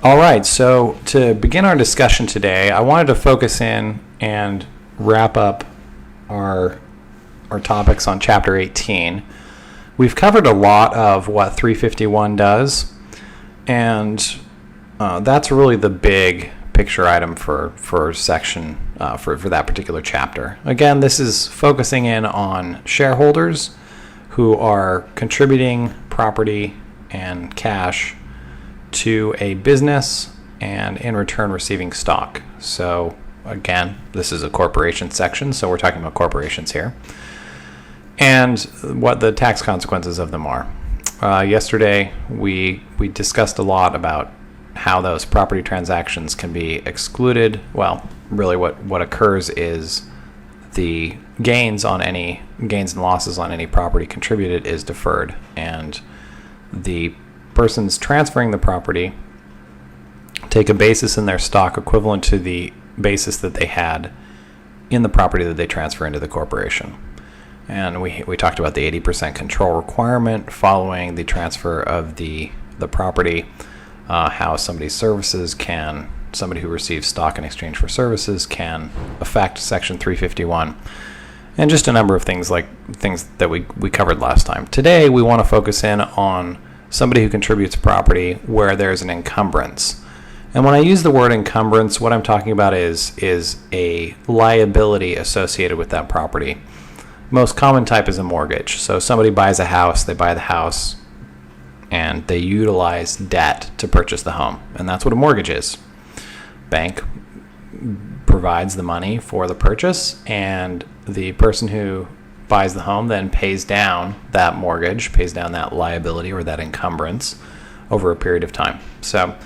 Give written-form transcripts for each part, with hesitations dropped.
All right, so to begin our discussion today, I wanted to focus in and wrap up our topics on Chapter 18. We've covered a lot of what 351 does, and that's really the big picture item for section for that particular chapter. Again, this is focusing in on shareholders who are contributing property and cash to a business and in return receiving stock. So again, this is a corporation section, so we're talking about corporations here and what the tax consequences of them are. Yesterday we discussed a lot about how those property transactions can be excluded. Well, really what occurs is the gains and losses on any property contributed is deferred, and the persons transferring the property take a basis in their stock equivalent to the basis that they had in the property that they transfer into the corporation. And we talked about the 80% control requirement following the transfer of the property, how somebody who receives stock in exchange for services can affect Section 351, and just a number of things that we covered last time. Today we want to focus in on somebody who contributes property where there's an encumbrance. And when I use the word encumbrance, what I'm talking about is a liability associated with that property. Most common type is a mortgage. So somebody buys a house, they buy the house, and they utilize debt to purchase the home. And that's what a mortgage is. Bank provides the money for the purchase, and the person who buys the home then pays down that mortgage, pays down that liability or that encumbrance over a period of time. So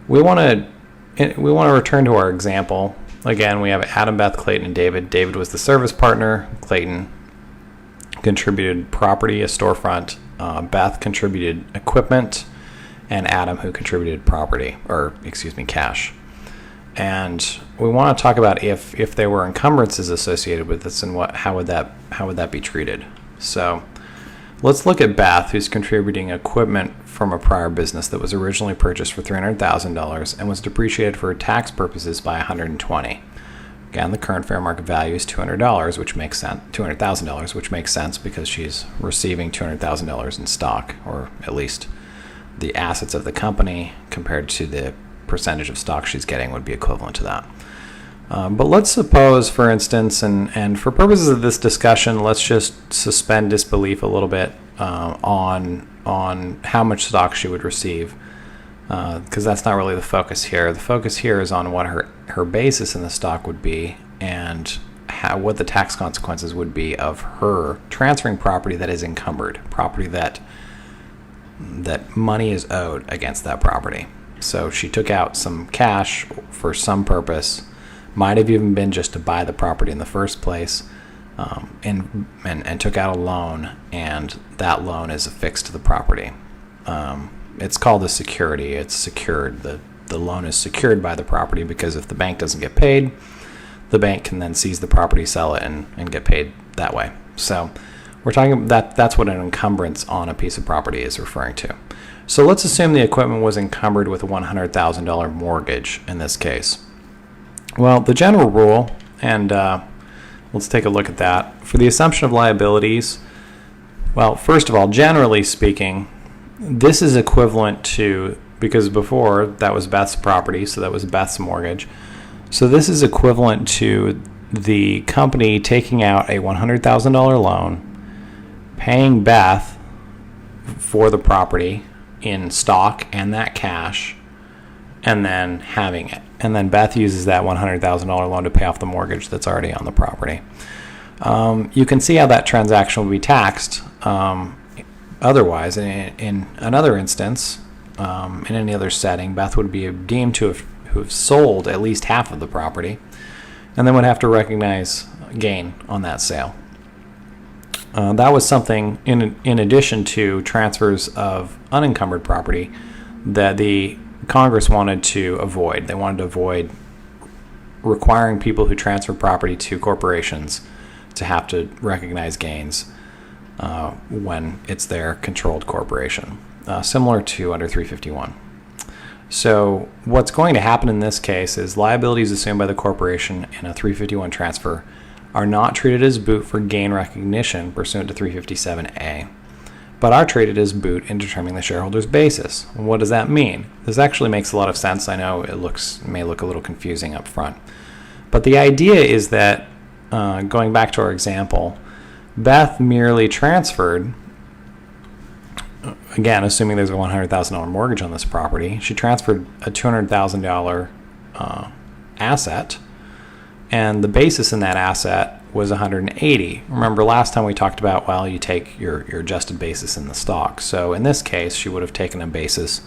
we want to return to our example. Again, we have Adam, Beth, Clayton, and David. David was the service partner. Clayton contributed property, a storefront. Beth contributed equipment, and Adam who contributed cash. And we want to talk about if there were encumbrances associated with this and how would that be treated. So let's look at Beth, who's contributing equipment from a prior business that was originally purchased for $300,000 and was depreciated for tax purposes by $120,000. Again, the current fair market value is $200,000, which makes sense. $200,000, which makes sense because she's receiving $200,000 in stock, or at least the assets of the company compared to the percentage of stock she's getting would be equivalent to that. But let's suppose, for instance, and for purposes of this discussion, let's just suspend disbelief a little bit on how much stock she would receive, because that's not really the focus here. The focus here is on what her basis in the stock would be and what the tax consequences would be of her transferring property that is encumbered, property that money is owed against that property. So she took out some cash for some purpose, might have even been just to buy the property in the first place, and took out a loan, and that loan is affixed to the property. It's called a security. It's secured. The loan is secured by the property because if the bank doesn't get paid, the bank can then seize the property, sell it, and get paid that way. So we're talking that's what an encumbrance on a piece of property is referring to. So let's assume the equipment was encumbered with a $100,000 mortgage in this case. Well, the general rule, and let's take a look at that. For the assumption of liabilities, well, first of all, generally speaking, this is equivalent to, because before that was Beth's property, so that was Beth's mortgage. So this is equivalent to the company taking out a $100,000 loan, paying Beth for the property in stock and that cash, and then having it. And then Beth uses that $100,000 loan to pay off the mortgage that's already on the property. You can see how that transaction will be taxed. Otherwise, in another instance, in any other setting, Beth would be deemed to have sold at least half of the property, and then would have to recognize gain on that sale. That was something in addition to transfers of unencumbered property that the Congress wanted to avoid. They wanted to avoid requiring people who transfer property to corporations to have to recognize gains when it's their controlled corporation, similar to under 351. So what's going to happen in this case is liabilities assumed by the corporation in a 351 transfer are not treated as boot for gain recognition pursuant to 357A, but are treated as boot in determining the shareholder's basis. And what does that mean? This actually makes a lot of sense. I know it may look a little confusing up front. But the idea is that, going back to our example, Beth merely transferred, again, assuming there's a $100,000 mortgage on this property, she transferred a $200,000 asset, and the basis in that asset was $180. Remember last time we talked about, well, you take your adjusted basis in the stock. So in this case, she would have taken a basis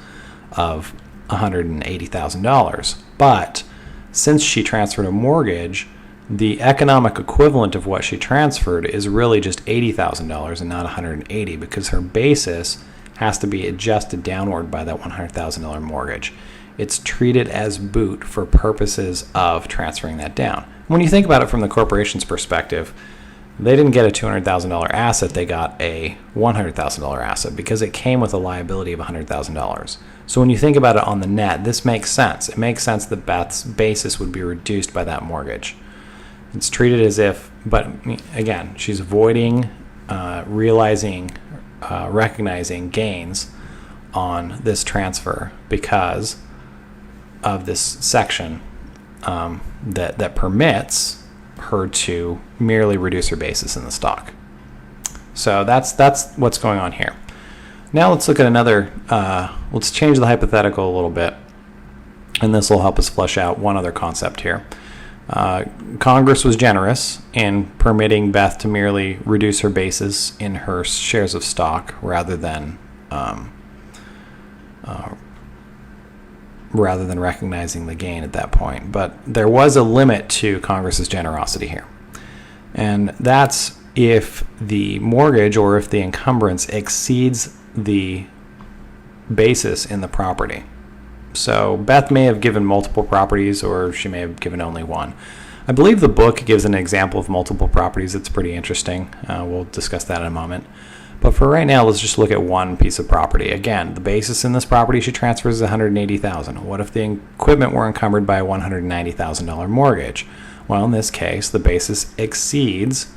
of $180,000. But since she transferred a mortgage, the economic equivalent of what she transferred is really just $80,000 and not $180, because her basis has to be adjusted downward by that $100,000 mortgage. It's treated as boot for purposes of transferring that down. When you think about it from the corporation's perspective, they didn't get a $200,000 asset, they got a $100,000 asset because it came with a liability of $100,000. So when you think about it on the net, this makes sense. It makes sense that Beth's basis would be reduced by that mortgage. It's treated as if, but again, she's avoiding recognizing gains on this transfer because of this section that permits her to merely reduce her basis in the stock. So that's what's going on here. Now let's look at another, let's change the hypothetical a little bit, and this will help us flesh out one other concept here. Congress was generous in permitting Beth to merely reduce her basis in her shares of stock rather than recognizing the gain at that point. But there was a limit to Congress's generosity here, and that's if the mortgage or if the encumbrance exceeds the basis in the property. So Beth may have given multiple properties, or she may have given only one. I believe the book gives an example of multiple properties. It's pretty interesting. We'll discuss that in a moment. But for right now, let's just look at one piece of property. Again, the basis in this property she transfers is $180,000. What if the equipment were encumbered by a $190,000 mortgage? Well, in this case, the basis exceeds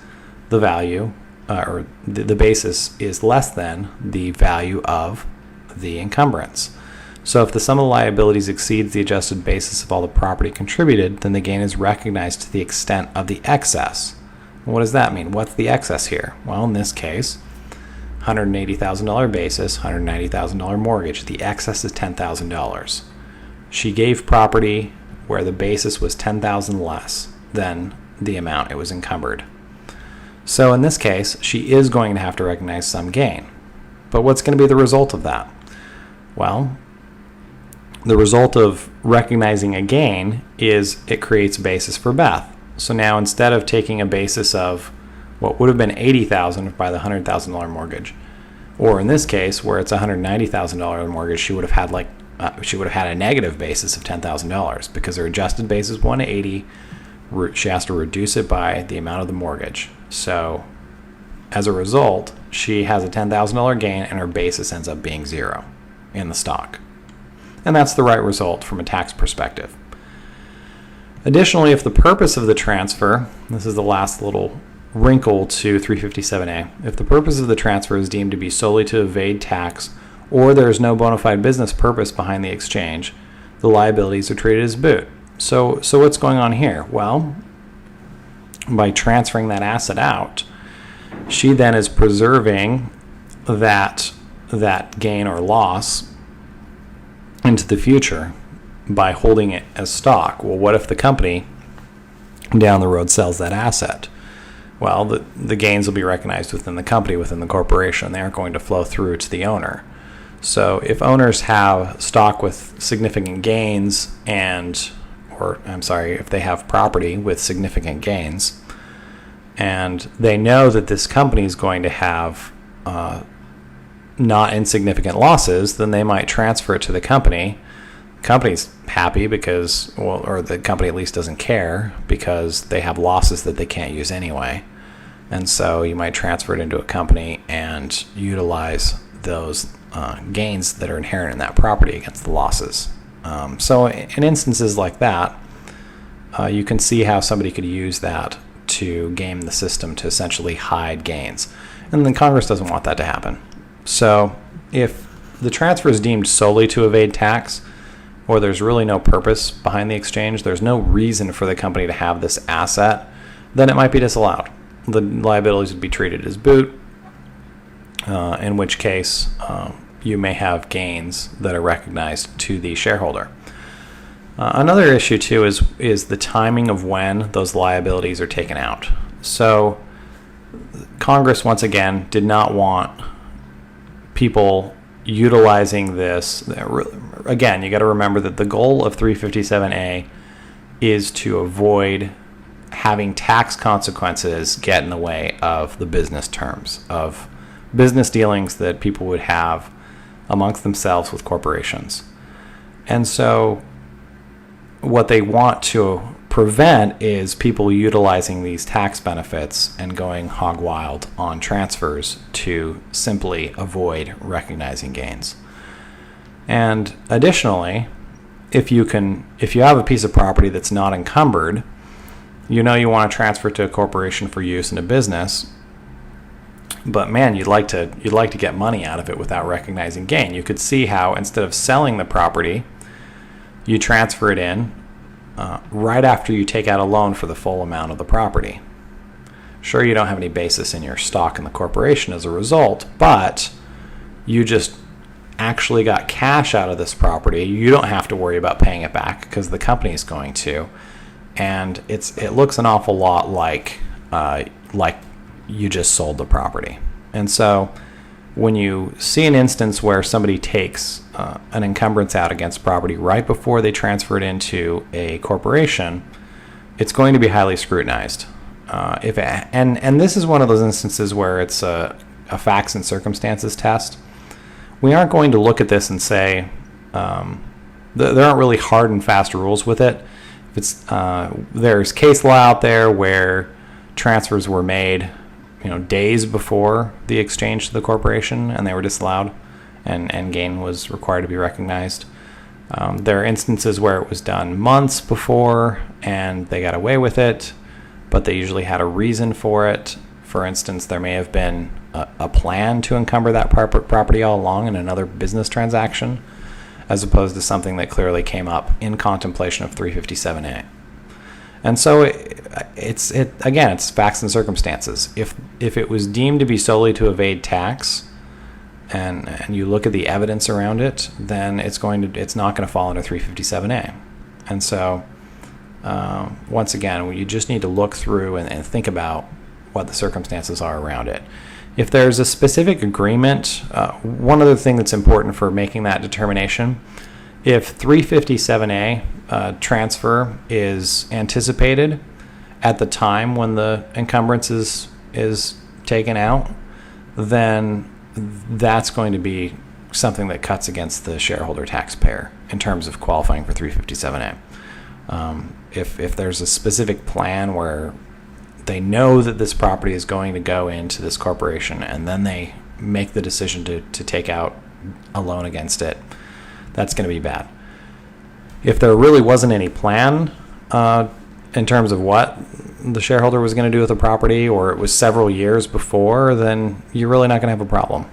the value, or the basis is less than the value of the encumbrance. So if the sum of the liabilities exceeds the adjusted basis of all the property contributed, then the gain is recognized to the extent of the excess. What does that mean? What's the excess here? Well, in this case, $180,000 basis, $190,000 mortgage. The excess is $10,000. She gave property where the basis was $10,000 less than the amount it was encumbered. So in this case, she is going to have to recognize some gain. But what's going to be the result of that? Well, the result of recognizing a gain is it creates a basis for Beth. So now instead of taking a basis of what would have been $80,000 by the $100,000 mortgage, or in this case where it's a $190,000 mortgage, she would have had a negative basis of $10,000 because her adjusted basis is $180. She has to reduce it by the amount of the mortgage. So as a result, she has a $10,000 gain and her basis ends up being zero in the stock. And that's the right result from a tax perspective. Additionally, if the purpose of the transfer, this is the last little wrinkle to 357A, if the purpose of the transfer is deemed to be solely to evade tax or there is no bona fide business purpose behind the exchange, the liabilities are treated as boot. So what's going on here? Well, by transferring that asset out, she then is preserving that gain or loss into the future by holding it as stock. Well, what if the company down the road sells that asset? Well, the gains will be recognized within the company, within the corporation. They aren't going to flow through to the owner. So if owners have stock with significant gains if they have property with significant gains, and they know that this company is going to have not insignificant losses, then they might transfer it to the company. The company's happy because, or the company at least doesn't care because they have losses that they can't use anyway. And so you might transfer it into a company and utilize those gains that are inherent in that property against the losses. So in instances like that, you can see how somebody could use that to game the system to essentially hide gains. And then Congress doesn't want that to happen. So if the transfer is deemed solely to evade tax, or there's really no purpose behind the exchange, there's no reason for the company to have this asset, then it might be disallowed. The liabilities would be treated as boot, in which case you may have gains that are recognized to the shareholder. Another issue too is the timing of when those liabilities are taken out. So Congress, once again, did not want people utilizing this. Again, you got to remember that the goal of 357A is to avoid having tax consequences get in the way of the business terms, of business dealings that people would have amongst themselves with corporations. And so what they want to prevent is people utilizing these tax benefits and going hog wild on transfers to simply avoid recognizing gains. And additionally, if you have a piece of property that's not encumbered, you want to transfer it to a corporation for use in a business, but man, you'd like to get money out of it without recognizing gain. You could see how instead of selling the property, you transfer it in right after you take out a loan for the full amount of the property. Sure, you don't have any basis in your stock in the corporation as a result, but you just actually got cash out of this property. You don't have to worry about paying it back because the company is going to, and it looks an awful lot like you just sold the property. And so when you see an instance where somebody takes an encumbrance out against property right before they transfer it into a corporation, it's going to be highly scrutinized. And this is one of those instances where it's a facts and circumstances test. We aren't going to look at this and say there aren't really hard and fast rules with it. There's case law out there where transfers were made days before the exchange to the corporation, and they were disallowed, and gain was required to be recognized. There are instances where it was done months before, and they got away with it, but they usually had a reason for it. For instance, there may have been a plan to encumber that property all along in another business transaction, as opposed to something that clearly came up in contemplation of 357A. And so it's facts and circumstances. If it was deemed to be solely to evade tax, and you look at the evidence around it, then it's not going to fall under 357A. And so once again, you just need to look through and think about what the circumstances are around it. If there's a specific agreement, one other thing that's important for making that determination, if 357A transfer is anticipated at the time when the encumbrance is taken out, then that's going to be something that cuts against the shareholder taxpayer in terms of qualifying for 357A. If there's a specific plan where they know that this property is going to go into this corporation and then they make the decision to take out a loan against it, that's going to be bad. If there really wasn't any plan in terms of what the shareholder was going to do with the property, or it was several years before, then you're really not going to have a problem.